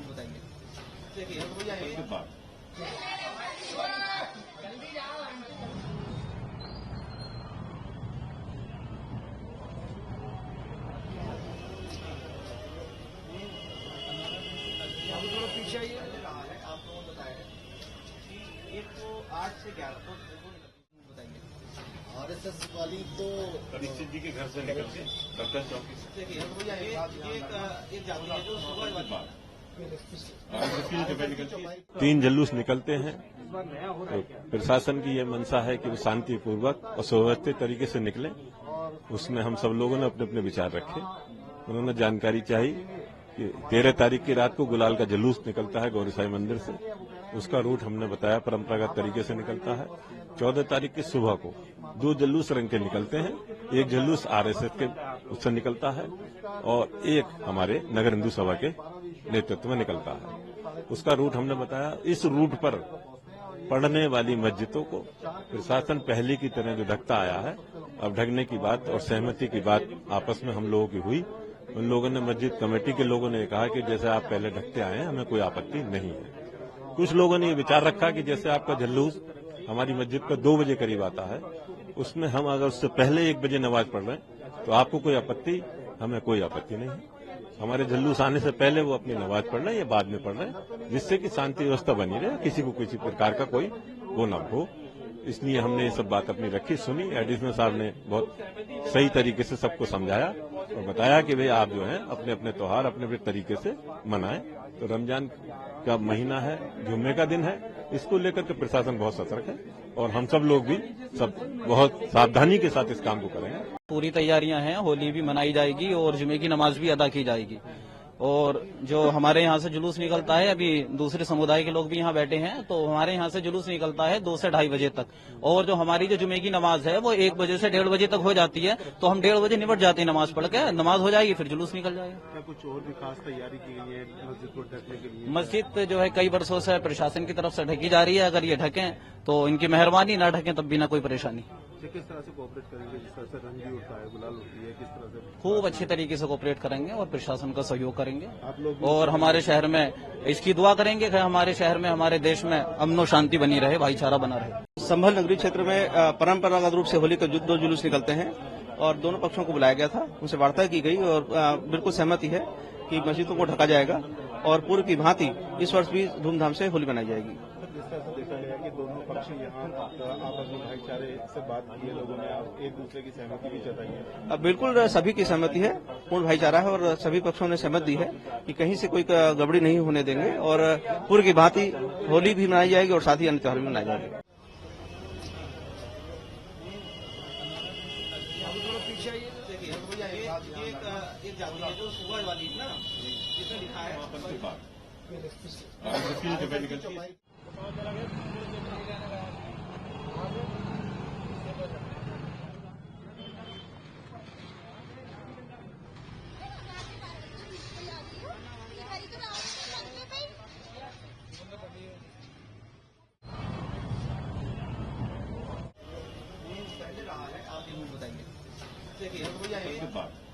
बताइए। देखिए भैया थोड़ा पीछे आइए। आप लोगों को बताया कि एक तो 8 से 11 तो बताइए। RSS वाली तो परीक्षित जी के घर से निकलते डॉक्टर चौकी से। देखिए भैया एक जाती है जो सुबह वाली 3 जुलूस निकलते हैं। तो प्रशासन की यह मंशा है कि वो शांतिपूर्वक और सुव्यवस्थित तरीके से निकले। उसमें हम सब लोगों ने अपने अपने विचार रखे। उन्होंने जानकारी चाहिए कि 13 तारीख की रात को गुलाल का जुलूस निकलता है गौरी साई मंदिर से। उसका रूट हमने बताया परंपरागत तरीके से निकलता है। 14 तारीख की सुबह को 2 जुलूस रंग के निकलते हैं। एक जुलूस RSS के उससे निकलता है और एक हमारे नगर हिंदू सभा के नेतृत्व में निकलता है। उसका रूट हमने बताया। इस रूट पर पढ़ने वाली मस्जिदों को प्रशासन पहले की तरह जो ढकता आया है, अब ढकने की बात और सहमति की बात आपस में हम लोगों की हुई। उन लोगों ने, मस्जिद कमेटी के लोगों ने कहा कि जैसे आप पहले ढकते आए हैं, हमें कोई आपत्ति नहीं है। कुछ लोगों ने ये विचार रखा कि जैसे आपका जुलूस हमारी मस्जिद का 2 बजे करीब आता है, उसमें हम अगर उससे पहले 1 बजे नमाज पढ़ रहे हैं तो आपको कोई आपत्ति, हमें कोई आपत्ति नहीं है। हमारे जुलूस आने से पहले वो अपनी नमाज पढ़ रहे हैं या बाद में पढ़ रहे हैं, जिससे कि शांति व्यवस्था बनी रहे, किसी को किसी प्रकार का कोई वो न हो। इसलिए हमने ये सब बात अपनी रखी, सुनी। एडिशनल साहब ने बहुत सही तरीके से सबको समझाया और बताया कि भाई आप जो है अपने अपने त्योहार अपने अपने तरीके से मनाएं। तो रमजान का महीना है, जुम्मे का दिन है, इसको लेकर के प्रशासन बहुत सतर्क है और हम सब लोग भी सब बहुत सावधानी के साथ इस काम को करेंगे। पूरी तैयारियां हैं। होली भी मनाई जाएगी और जुमे की नमाज भी अदा की जाएगी। और जो हमारे यहाँ से जुलूस निकलता है, अभी दूसरे समुदाय के लोग भी यहाँ बैठे हैं, तो हमारे यहाँ से जुलूस निकलता है 2 से 2:30 बजे तक। और जो हमारी जो जुमे की नमाज है वो 1 बजे से 1:30 बजे तक हो जाती है। तो हम 1:30 बजे निपट जाते हैं, नमाज पढ़ के नमाज हो जाएगी, फिर जुलूस निकल जाएगा। क्या कुछ और भी खास तैयारी की गई है मस्जिद को ढकने के लिए? मस्जिद जो है कई वर्षों से प्रशासन की तरफ से ढकी जा रही है। अगर ये ढकें तो इनकी मेहरबानी, ना ढकें तब भी ना कोई परेशानी। किस तरह से कोऑपरेट करेंगे? जिस तरह से रंग भी उठता है, गुलाल होती है, किस तरह से खूब अच्छे तरीके से कोऑपरेट करेंगे और प्रशासन का सहयोग करेंगे। आप लोग और हमारे शहर में इसकी दुआ करेंगे कि हमारे शहर में, हमारे देश में अमन और शांति बनी रहे, भाईचारा बना रहे। संभल नगरी क्षेत्र में परंपरागत रूप से होली के 2 जुलूस निकलते हैं और दोनों पक्षों को बुलाया गया था। उनसे वार्ता की गई और बिल्कुल सहमति है कि मस्जिदों को ढका जाएगा और पूर्व की भांति इस वर्ष भी धूमधाम से होली मनाई जाएगी। जिस तरह से देखा गया कि दोनों पक्ष यहाँ आपस में भाईचारे से बात की है, लोगों ने एक दूसरे की सहमति भी जताई है। बिल्कुल सभी की सहमति है, पूर्ण भाईचारा है और सभी पक्षों ने सहमत दी है कि कहीं से कोई गड़बड़ी नहीं होने देंगे और पूर्व की भांति होली भी मनाई जाएगी और साथ ही अन्य त्योहार भी मनाए जाएंगे। पीछे आइए। देखिए भैया एक जाती है जो सुबह वाली ना, जिसमें लिखा है पहले रहा है। आप बताइए। देखिए भैया